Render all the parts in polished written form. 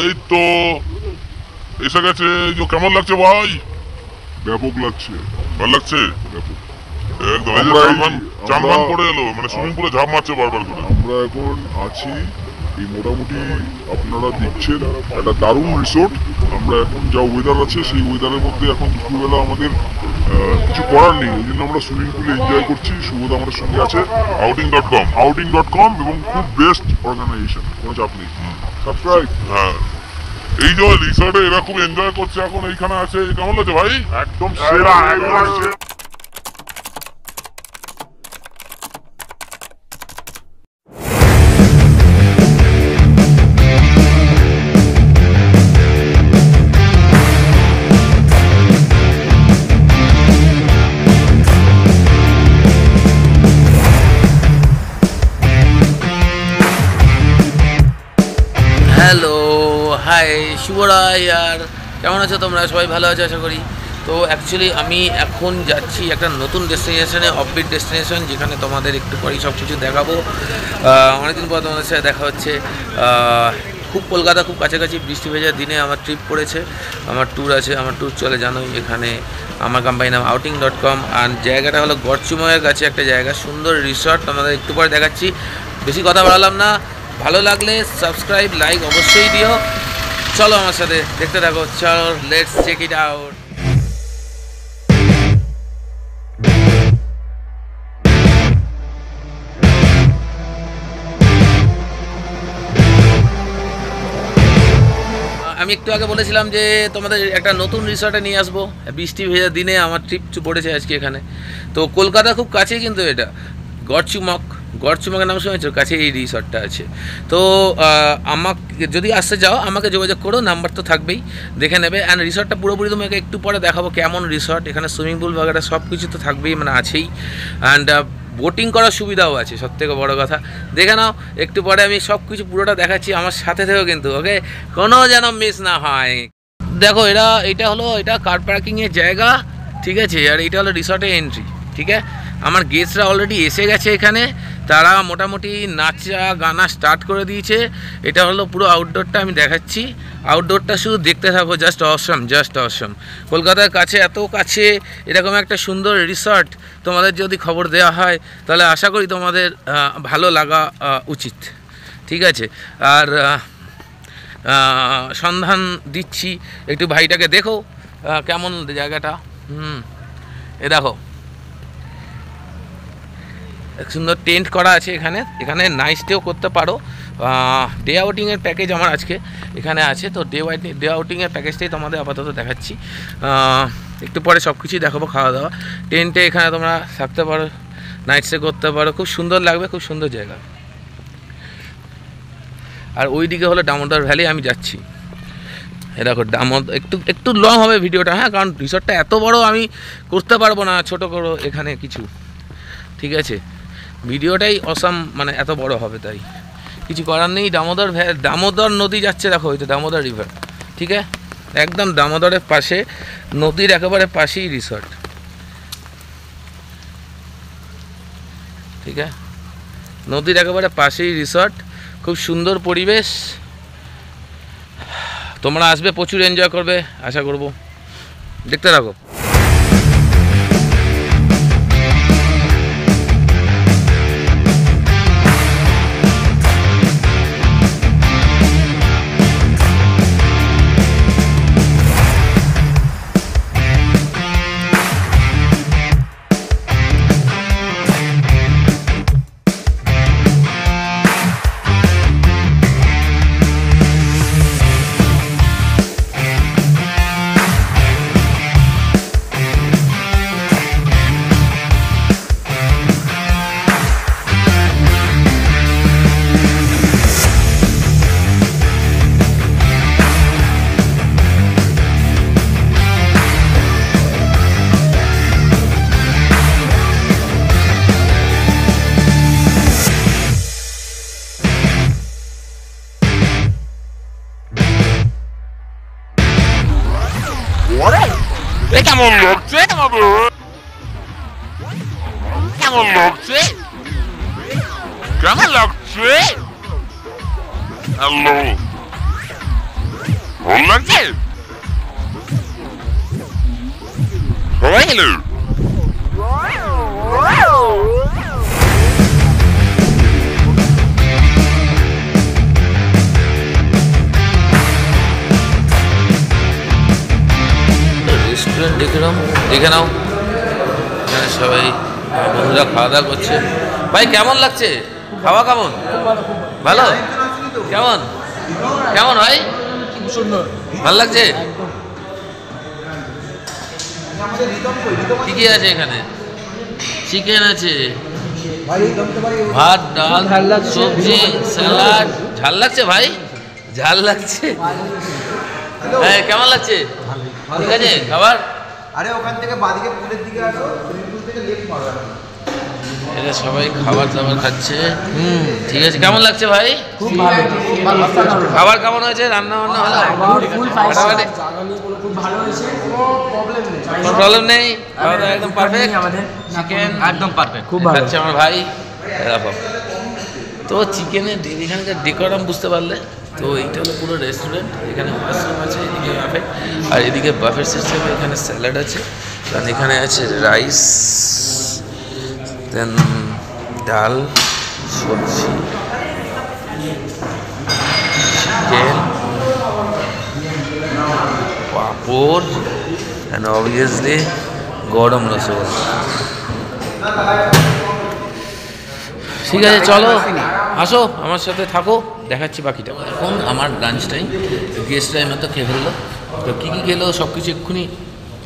এই তো এসে গেছে। কেমন লাগছে ভাই? ব্যাপক লাগছে। ভালো লাগছে ব্যাপক। একদম। এই যে চানবান করে এলো, মানে সুইমিং পুলে ঝাঁপ মারছে বারবার করে। আমরা এখন আছি এই মোটামুটি আপনারা দেখছেন একটা দারুণ রিসোর্ট। আমরা এখন যা ওয়েদার আছে সেই ওয়েদারের মধ্যে এখন দুপুরবেলা আমাদের কিছু করার নেই, এই জন্য আমরা সুইমিং পুলে এনজয় করছি। শুভদা আমাদের সঙ্গে আছে, outing.com এবং খুব বেস্ট অর্গানাইজেশন, কোনো চাপ নেই। সাবস্ক্রাইব। হ্যাঁ, এই যে রিসোর্টে এরা খুব এনজয় করছে এখন এইখানে আছে। কেমন লাগছে ভাই? একদম সেরা, একদম সেরা। হ্যালো, হাই, শুভ রায়। আর কেমন আছো তোমরা? সবাই ভালো আছো আশা করি। তো অ্যাকচুয়ালি আমি এখন যাচ্ছি একটা নতুন ডেস্টিনেশনে, অফবিট ডেস্টিনেশন, যেখানে তোমাদের একটু পরেই সব কিছু দেখাবো। অনেকদিন পর তোমাদের সাথে দেখা হচ্ছে। খুব কলকাতা খুব কাছাকাছি, বৃষ্টি ভেজার দিনে আমার ট্রিপ পড়েছে, আমার ট্যুর আছে। আমার ট্যুর চলে জানোই, এখানে আমার কোম্পানির নাম outing.com। আর জায়গাটা হলো গড়চুময়ের কাছে একটা জায়গা, সুন্দর রিসর্ট, তোমাদের একটু পরে দেখাচ্ছি। বেশি কথা বাড়ালাম না, ভালো লাগলে সাবস্ক্রাইব লাইক অবশ্যই দিও। চলো আমার সাথে দেখতে থাকো, চলো লেটস চেক ইট আউট। আমি একটু আগে বলেছিলাম যে তোমাদের একটা নতুন রিসর্টে নিয়ে আসবো, বৃষ্টি ভেজা দিনে আমার ট্রিপ পড়েছে আজকে এখানে। তো কলকাতা খুব কাছে কিন্তু এটা গড়চুমকের নাম শুনেছো, কাছে এই রিসর্টটা আছে। তো আমাকে যদি আসতে যাও আমাকে যোগাযোগ করো, নাম্বার তো থাকবেই, দেখে নেবে। অ্যান্ড রিসর্টটা পুরোপুরি তোমাকে একটু পরে দেখাবো কেমন রিসর্ট। এখানে সুইমিং পুল বাগেরা সব কিছু তো থাকবেই, মানে আছেই। অ্যান্ড বোটিং করার সুবিধাও আছে, সবথেকে বড় কথা। দেখে নাও, একটু পরে আমি সব কিছু পুরোটা দেখাচ্ছি, আমার সাথে থেকেও কিন্তু, ওকে, কোনো যেন মিস না হয়। দেখো এটা হলো কার পার্কিংয়ের জায়গা, ঠিক আছে। আর এটা হলো রিসর্টের এন্ট্রি, ঠিক আছে। আমার গেস্টরা অলরেডি এসে গেছে এখানে, তারা মোটামুটি নাচা গানা স্টার্ট করে দিয়েছে। এটা হলো পুরো আউটডোরটা, আমি দেখাচ্ছি। আউটডোরটা শুধু দেখতে থাকো, জাস্ট অসম। কলকাতার কাছে, এত কাছে এরকম একটা সুন্দর রিসর্ট তোমাদের যদি খবর দেওয়া হয় তাহলে আশা করি তোমাদের ভালো লাগা উচিত, ঠিক আছে। আর সন্ধান দিচ্ছি, একটু ভাইটাকে দেখো কেমন জায়গাটা। এ দেখো, এক সুন্দর টেন্ট করা আছে এখানে নাইট স্টেও করতে পারো। ডে আউটিংয়ের প্যাকেজ আমার আজকে এখানে আছে, তো ডে আউটিংয়ের প্যাকেজটাই তোমাদের আপাতত দেখাচ্ছি। একটু পরে সব কিছুই দেখাবো, খাওয়া দাওয়া। টেন্টে এখানে তোমরা থাকতে পারো, নাইট স্টে করতে পারো, খুব সুন্দর লাগবে, খুব সুন্দর জায়গা। আর ওই দিকে হলো দামোদর ভ্যালি, আমি যাচ্ছি। এ দেখো একটু লং হবে ভিডিওটা, হ্যাঁ, কারণ রিসর্টটা এত বড় আমি করতে পারবো না, ছোট করো এখানে কিছু, ঠিক আছে। ভিডিওটাই অসাম, মানে এত বড় হবে, তাই কিছু করার নেই। দামোদর নদী যাচ্ছে, দেখো ওই তো দামোদর রিভার, ঠিক আছে। একদম দামোদরের পাশে, নদীর একেবারে পাশেই রিসর্ট, ঠিক আছে। নদীর একেবারে পাশেই রিসর্ট, খুব সুন্দর পরিবেশ। তোমরা আসবে, প্রচুর এনজয় করবে আশা করব, দেখতে থাকো। কেমন লাগছে আমাদের? কেমন লাগছে? কেমন লাগছে? হ্যালো, ভালো লাগছে সবাই হলো রেস্টুরেন্ট দেখে নাও এখানে সবাই বন্ধুরা খাওয়া দাওয়া করছে। ভাই কেমন লাগছে খাওয়া? কেমন? ভালো? কেমন কেমন ভাই? সুন্দর, ভালো লাগছে? কি কি আছে এখানে? চিকেন আছে, ভাত, ডাল, সবজি, স্যালাড। ঝাল লাগছে ভাই? ঝাল লাগছে? হ্যাঁ, কেমন লাগছে? ঠিক আছে খাবার? আরে ওখান থেকে বাদিকে পুলের দিকে আসো, সুইমিং পুল থেকে লেফট মারো। এরা সবাই খাবার দাবার খাচ্ছে। ঠিক আছে, কেমন লাগছে ভাই? খুব ভালো, খাবার কেমন হয়েছে? রান্না বান্না ভালো? ফাটাফাটি? খুব ভালো হয়েছে, কোনো প্রবলেম নেই, কোনো প্রবলেম নেই, খাওয়া দাওয়া একদম পারফেক্ট। আমাদের চিকেন একদম পারফেক্ট, খুব ভালো খাচ্ছে আমার ভাই। এরকম তো চিকেনের এখানকার ডেকোরাম বুঝতে পারলে তো এইটা হলো পুরো রেস্টুরেন্ট। এখানে ওয়াশরুম আছে, এদিকে বাফেট, আর এদিকে বাফেট সিস্টেমে এখানে স্যালাড আছে, কারণ এখানে আছে রাইস, দেন ডাল, সবজি, চিকেন, পাঁপড়, অ্যান্ড অবভিয়াসলি গরম রসগোল্লা। ঠিক আছে, চলো আসো আমার সাথে থাকো, দেখাচ্ছি বাকিটা। এখন আমার লাঞ্চ টাইম, গেস্ট টাইম তো খেয়ে ফেললো। তো কী কী খেলো সব কিছু এক্ষুনি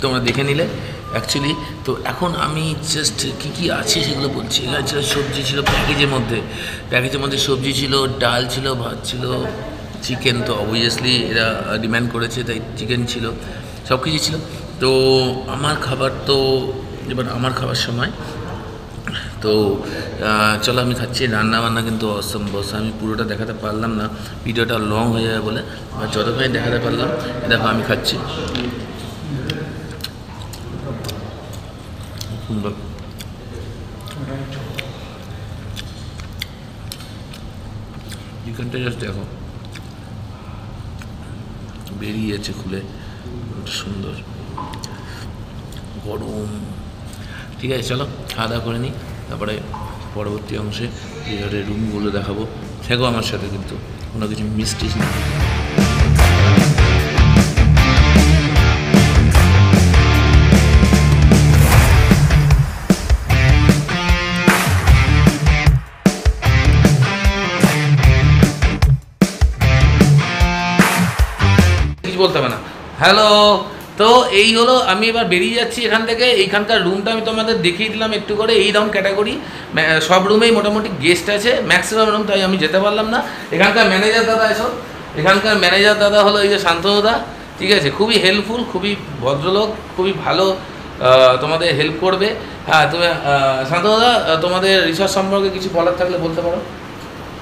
তোমরা দেখে নিলে অ্যাকচুয়ালি। তো এখন আমি জাস্ট কী কী আছে সেগুলো বলছি। এখানে ছিল সবজি, ছিল প্যাকেজের মধ্যে সবজি ছিল, ডাল ছিল, ভাত ছিল, চিকেন তো অবভিয়াসলি এরা ডিম্যান্ড করেছে তাই চিকেন ছিল, সব কিছু ছিল। তো আমার খাবার তো এবার আমার খাবার সময়। তো চলো আমি খাচ্ছি। রান্না বান্না কিন্তু অসম্ভব, আমি পুরোটা দেখাতে পারলাম না, ভিডিওটা লং হয়ে যাবে বলে, আর যতক্ষণ দেখাতে পারলাম। দেখো আমি খাচ্ছি, চিকেনটা জাস্ট দেখো বেরিয়ে যাচ্ছে খুলে, সুন্দর গরম। ঠিক আছে, চলো খাওয়া দাওয়া করে নিই, তারপরে পরবর্তী অংশে রিসর্টের রুমগুলো দেখাবো। থেকো আমার সাথে, কিন্তু কোনো কিছু মিস্টেক না। কিছু বলতে হবে না। হ্যালো, তো এই হলো, আমি এবার বেরিয়ে যাচ্ছি এখান থেকে। এইখানকার রুমটা আমি তোমাদের দেখিয়ে দিলাম একটু করে, এই রকম ক্যাটাগরি সব রুমেই মোটামুটি গেস্ট আছে, ম্যাক্সিমাম রুম, তাই আমি যেতে পারলাম না। এখানকার ম্যানেজার দাদা এসব, এখানকার ম্যানেজার দাদা হলো এই যে শান্তনুদা। ঠিক আছে, খুবই হেল্পফুল, খুবই ভদ্রলোক, খুবই ভালো, তোমাদের হেল্প করবে। হ্যাঁ, তুমি শান্তনুদা তোমাদের রিসর্ট সম্পর্কে কিছু বলার থাকলে বলতে পারো।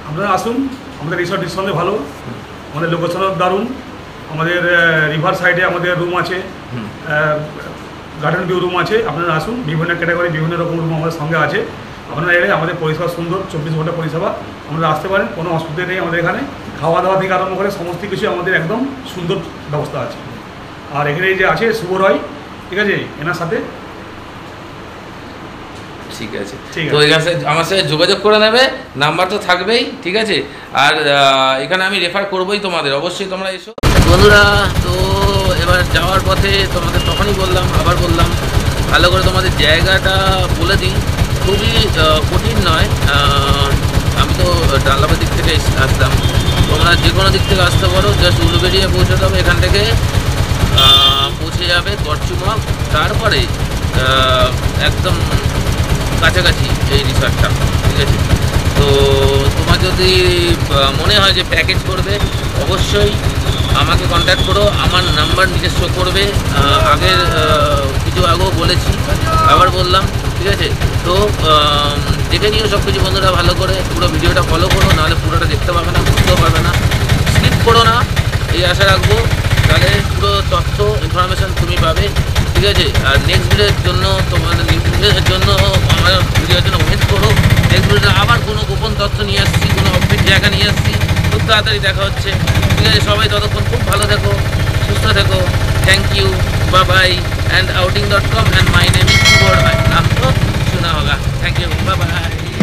আপনারা আসুন, আমাদের রিসর্ট নিঃসন্দেহে ভালো, আমাদের লোকেশনও দারুণ। আমাদের রিভার সাইডে আমাদের রুম আছে, গার্ডেন ভিউ রুম আছে। আপনারা আসুন, বিভিন্ন ক্যাটাগরি বিভিন্ন রকম রুম আমাদের সঙ্গে আছে। আপনারা এলে আমাদের পরিষেবা সুন্দর, 24 ঘন্টা পরিষেবা, আপনারা আসতে পারেন, কোনো অসুবিধা নেই। আমাদের এখানে খাওয়া দাওয়া থেকে আরম্ভ করে সমস্ত কিছু আমাদের একদম সুন্দর ব্যবস্থা আছে। আর এখানে যে আছে শুভ রয়, ঠিক আছে, এনার সাথে ঠিক আছে, ঠিক তো আছে। এখানে আমার সাথে যোগাযোগ করে নেবে, নাম্বার তো থাকবেই। ঠিক আছে, আর এখানে আমি রেফার করবোই তোমাদের, অবশ্যই তোমরা এসো বন্ধুরা। তো এবার যাওয়ার পথে তোমাদের তখনই বললাম, আবার বললাম, ভালো করে তোমাদের জায়গাটা বলে দিই। খুবই কঠিন নয়, আমি তো ডালাবা দিক থেকে আসলাম, তোমরা যে কোনো দিক থেকে আসতে পারো, জাস্ট উলুবেড়িয়া পৌঁছাতে হবে। এখান থেকে পৌঁছে যাবে গড়চুমক, তারপরে একদম কাছাকাছি এই রিসর্টটা। ঠিক আছে, তো তোমার যদি মনে হয় যে প্যাকেজ করবে, অবশ্যই আমাকে কন্ট্যাক্ট করো, আমার নাম্বার নিচে শো করবে। আগের কিছু আগেও বলেছি, আবার বললাম। ঠিক আছে, তো দেখে নিও সব কিছু বন্ধুরা, ভালো করে পুরো ভিডিওটা ফলো করো, নাহলে পুরোটা দেখতে পাবে না, বুঝতেও পারবে না। স্কিপ করো না, এই আশা রাখবো, তাহলে পুরো তথ্য ইনফরমেশান তুমি পাবে। ঠিক আছে, আর নেক্সট ভিডিওর জন্য তোমাদের জন্য আমার ভিডিওর জন্য ওয়েট করো। নেক্সট ভিডিওতে আবার কোনো গোপন তথ্য নিয়ে আসছি, কোনো অফিস জায়গা নিয়ে আসছি, খুব তাড়াতাড়ি দেখা হচ্ছে। ঠিক আছে, সবাই ততক্ষণ খুব ভালো থেকো। Thank you, bye bye. And outing.com, and my name is Keyboard Bhai, नाम तो सुना होगा। Thank you, bye bye.